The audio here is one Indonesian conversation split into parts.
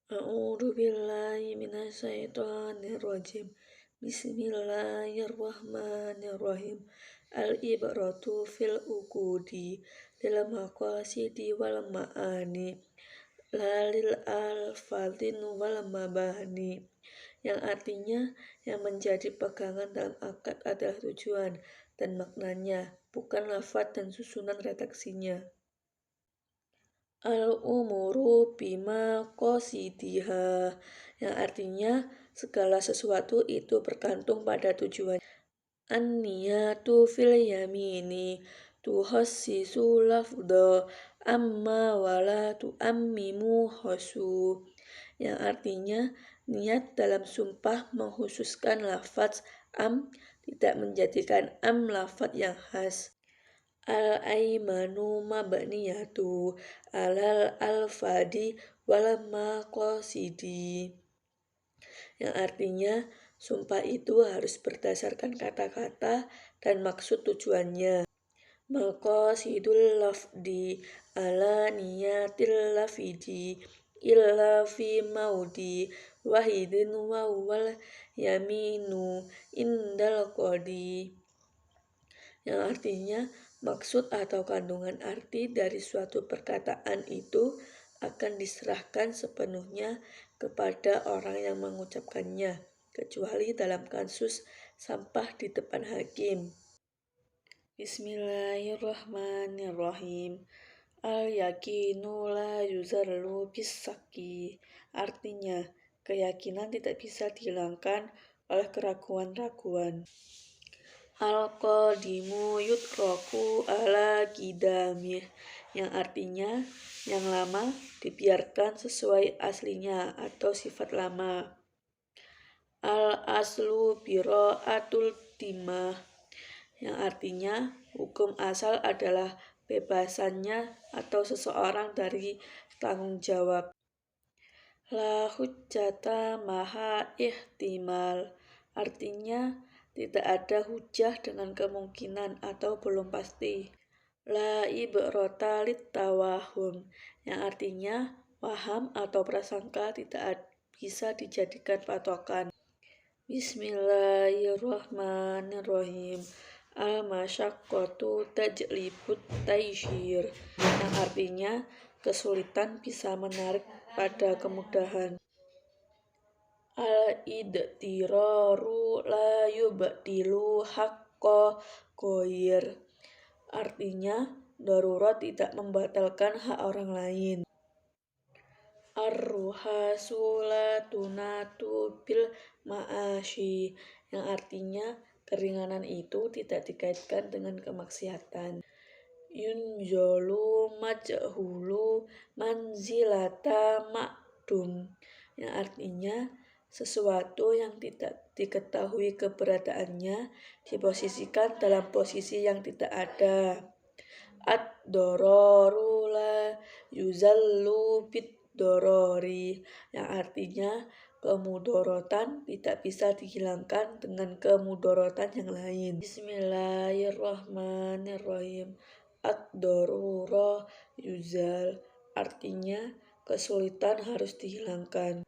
A'udzu billahi minasyaitonir rajim. Bismillahirrahmanirrahim. Al-ibratu fil uqudi lil maqasidi wal ma'ani lalil alfadhin wal mabani, yang artinya yang menjadi pegangan dalam akad adalah tujuan dan maknanya, bukan lafaz dan susunan redaksinya. Al-umuru bima qasidiha, yang artinya segala sesuatu itu bergantung pada tujuan. An-niyatu fil yamini tuhassisu lafdha amma wala tuammimu hasu, yang artinya niat dalam sumpah menghususkan lafaz am, tidak menjadikan am lafaz yang khas. Al-aimanu mabniyatu alal alfadi wal maqasidi, yang artinya sumpah itu harus berdasarkan kata-kata dan maksud tujuannya. Maqasidul lafdi ala niyatil lafidi illa fi maudi wahidin wa wal yaminu indal qadi, yang artinya maksud atau kandungan arti dari suatu perkataan itu akan diserahkan sepenuhnya kepada orang yang mengucapkannya, kecuali dalam kasus sampah di depan hakim. Bismillahirrahmanirrahim. Al-yakinu la yuzallu bisaki, artinya keyakinan tidak bisa dihilangkan oleh keraguan-raguan. Al-qadimu yutraku ala kidamih, yang artinya yang lama dibiarkan sesuai aslinya atau sifat lama. Al-aslu bira'atul timah, yang artinya hukum asal adalah bebasannya atau seseorang dari tanggung jawab. La hujjata maha ihtimal, artinya tidak ada hujah dengan kemungkinan atau belum pasti. La ibrata littawahum, yang artinya waham atau prasangka tidak bisa dijadikan patokan. Bismillahirrahmanirrahim. Al-masyaqqatu tajlibut taysir, yang artinya kesulitan bisa menarik pada kemudahan. Al-idtiraru la yubdilu haqqa ghair, artinya darurat tidak membatalkan hak orang lain. Ar-ruhasu la tunatu bil ma'asyi, yang artinya keringanan itu tidak dikaitkan dengan kemaksiatan. Yunjalu majhulu manzilata ma'dum, yang artinya sesuatu yang tidak diketahui keberadaannya diposisikan dalam posisi yang tidak ada. Ad-dororu la yuzallu bid-dorori, yang artinya kemudorotan tidak bisa dihilangkan dengan kemudorotan yang lain. Bismillahirrahmanirrahim. Ad-dorura yuzal, artinya kesulitan harus dihilangkan.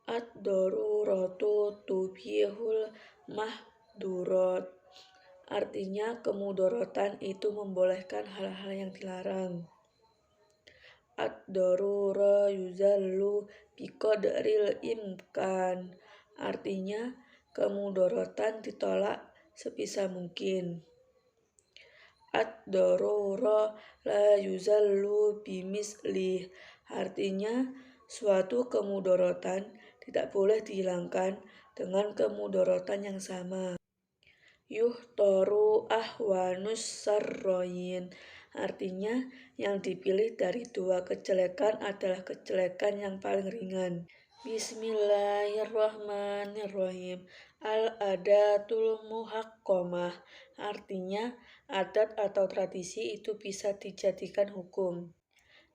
Ad-doruratu tubihul mahdurat, artinya kemudorotan itu membolehkan hal-hal yang dilarang. Ad-dorura yuzallu biqadril imkan, artinya kemudorotan ditolak sebisa mungkin. Ad-dorura la yuzallu bimislih, artinya suatu kemudorotan tidak boleh dihilangkan dengan kemudorotan yang sama. Yuhtaru ahwanus sarroyin, artinya yang dipilih dari dua kejelekan adalah kejelekan yang paling ringan. Bismillahirrahmanirrahim. Al-adatul muhaqqamah, artinya adat atau tradisi itu bisa dijadikan hukum.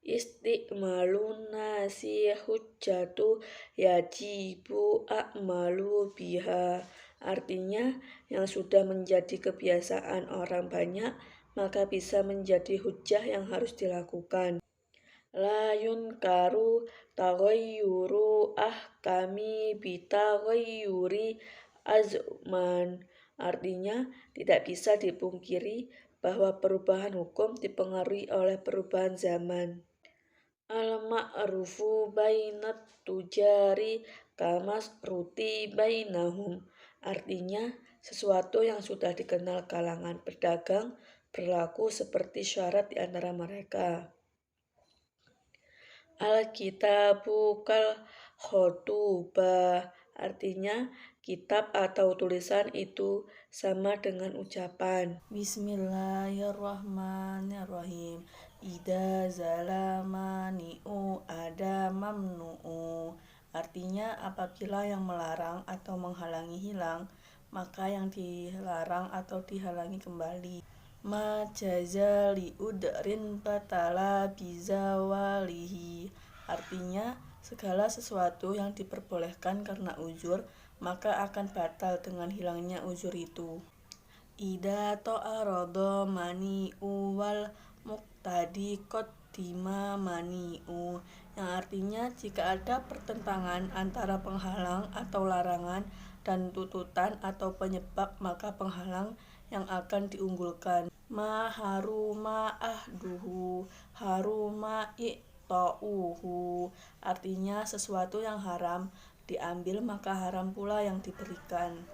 Istiqmalun nasi hujjatu yajibu a'malu biha, artinya yang sudah menjadi kebiasaan orang banyak maka bisa menjadi hujjah yang harus dilakukan. La yunkaru taghayyuru ahkami bitaghayyuri azman. Artinya, tidak bisa dipungkiri bahwa perubahan hukum dipengaruhi oleh perubahan zaman. Al-ma'rufu bainat tujari kamas ruti bainahum. Artinya, sesuatu yang sudah dikenal kalangan pedagang berlaku seperti syarat di antara mereka. Al-kitabu kal khotubah. Artinya, kitab atau tulisan itu sama dengan ucapan. Bismillahirrahmanirrahim. Ida zalamani'u ada mamnu'u. Artinya, apabila yang melarang atau menghalangi hilang, maka yang dilarang atau dihalangi kembali. Ma jazali udrin batala bizawalihi. Artinya, segala sesuatu yang diperbolehkan karena uzur, maka akan batal dengan hilangnya uzur itu. Ida to'arodo mani'u wal muqtadi qaddima mani'u. Yang artinya, jika ada pertentangan antara penghalang atau larangan dan tuntutan atau penyebab, maka penghalang yang akan diunggulkan. Ma haruma ahduhu haruma i'ta'uhu. Artinya, sesuatu yang haram diambil maka haram pula yang diberikan.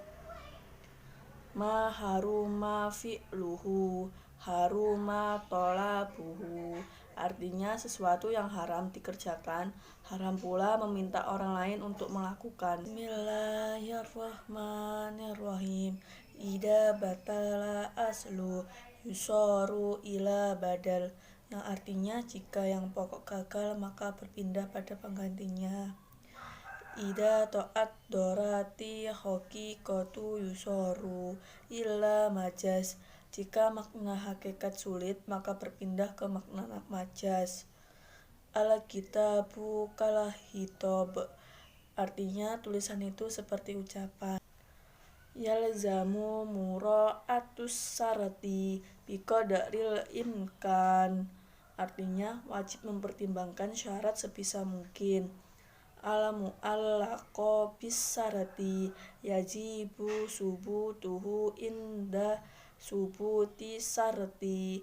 Ma haruma fi'luhu haruma tolabuhu. Artinya, sesuatu yang haram dikerjakan, haram pula meminta orang lain untuk melakukan. Bismillahirrahmanirrahim. Ida batala aslu yusoru ila badal. Yang artinya, jika yang pokok gagal maka berpindah pada penggantinya. Ida to'at dorati haqiqatu yusoru illa majaz. Jika makna hakikat sulit, maka berpindah ke makna majaz. Al-kitabu kalahitob. Artinya, tulisan itu seperti ucapan. Yalzamu mura'atus sarati biqadaril imkan. Artinya, wajib mempertimbangkan syarat sebisa mungkin. Al-mu'allaqo bis-sarati yajibu subutuhu inda subuti sarati.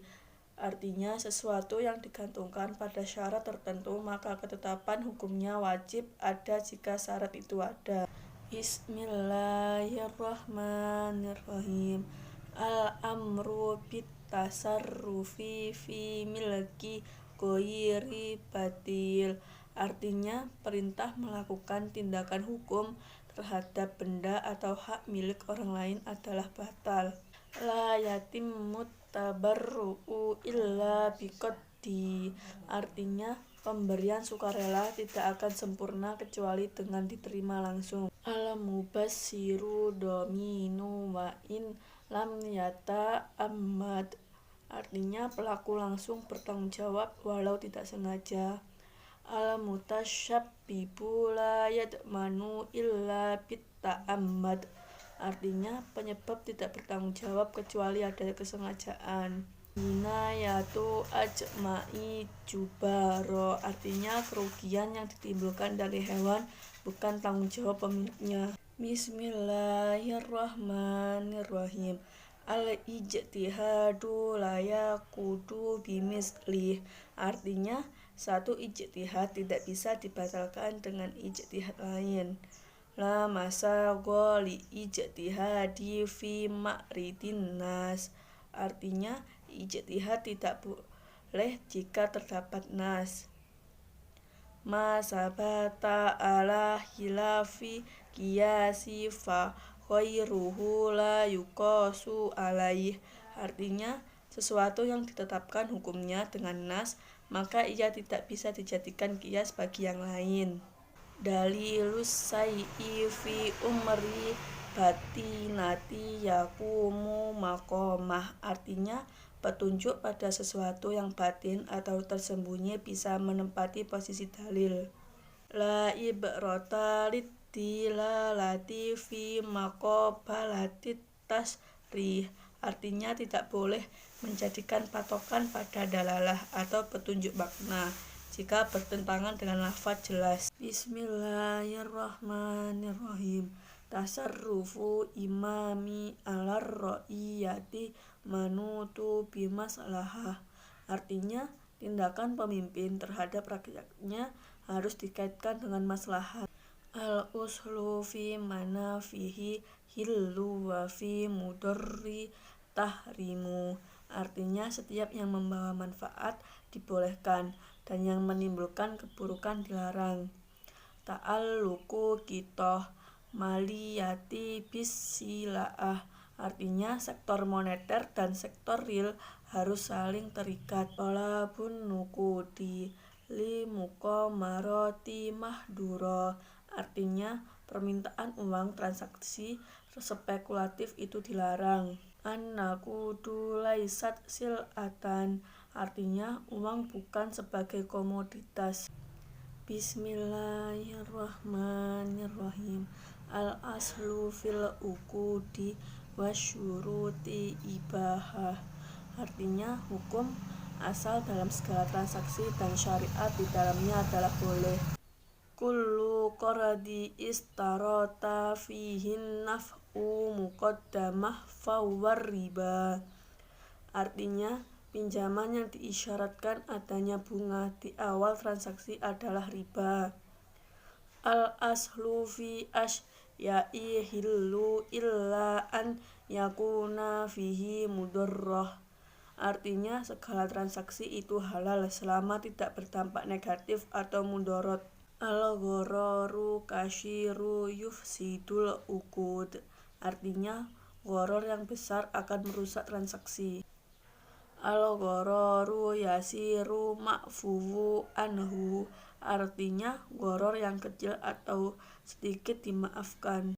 Artinya, sesuatu yang digantungkan pada syarat tertentu, maka ketetapan hukumnya wajib ada jika syarat itu ada. Bismillahirrahmanirrahim. Al-amru bitasarrufi fi milki ghairi batil. Artinya, perintah melakukan tindakan hukum terhadap benda atau hak milik orang lain adalah batal. La yatimmut tabarru'u illa biqaddi. Artinya, pemberian sukarela tidak akan sempurna kecuali dengan diterima langsung. Al-mubassiru dominu wa in lam yata ammad. Artinya, pelaku langsung bertanggung jawab walau tidak sengaja. Al-mutasyabbibu la yadmanu illa bitta'ammad. Artinya, penyebab tidak bertanggung jawab kecuali ada kesengajaan. Jinayatu ajma'i jubaro. Artinya, kerugian yang ditimbulkan dari hewan bukan tanggung jawab pemiliknya. Bismillahirrahmanirrahim. Al-ijtihadu layakudu bimislih. Artinya, satu ijtihad tidak bisa dibatalkan dengan ijtihad lain. La masagho li ijtihadi fi ma'ridin nas. Artinya, ijtihad tidak boleh jika terdapat nas. Ma sabata ala hilafi qiyasi fa ghairuhu la yuqasu alaih. Artinya, sesuatu yang ditetapkan hukumnya dengan nas, maka ia tidak bisa dijadikan qiyas bagi yang lain. Dalilus sayyi fi umri batinati yakumu maqamah. Artinya, petunjuk pada sesuatu yang batin atau tersembunyi bisa menempati posisi dalil. La ibrata liddilalati fi maqabalatit tasrih. Artinya, tidak boleh menjadikan patokan pada dalalah atau petunjuk makna jika bertentangan dengan lafaz jelas. Bismillahirrahmanirrahim. Tasarrufu imami alar ra'iyati manutu bimaslahah. Artinya, tindakan pemimpin terhadap rakyatnya harus dikaitkan dengan maslahat. Al-uslu fi mana fihi hillu wa fi mudorri tahrimu. Artinya, setiap yang membawa manfaat dibolehkan dan yang menimbulkan keburukan dilarang. Ta'alluqu qitoh maliyati bisilaah. Artinya, sektor moneter dan sektor real harus saling terikat. Talabun nuqudi li muqamarati mahduro. Artinya, permintaan uang transaksi spekulatif itu dilarang. An-naqudu laisat sil'atan. Artinya, uang bukan sebagai komoditas. Bismillahirrahmanirrahim. Al-aslu fil uqudi wasyuruti ibahah. Artinya, hukum asal dalam segala transaksi dan syariat di dalamnya adalah boleh. Kullu qaradi istarota fihin naf'u muqaddamah fawwar riba. Artinya, pinjaman yang diisyaratkan adanya bunga di awal transaksi adalah riba. Al-aslu fi asya'i hillu illa an yakuna fihi mudorroh. Artinya, segala transaksi itu halal selama tidak berdampak negatif atau mudorot. Al-ghororu kashiru yufsidul uqud. Artinya, gharor yang besar akan merusak transaksi. Al-ghororu yasiru ma'fuwu anhu. Artinya, gharor yang kecil atau sedikit dimaafkan.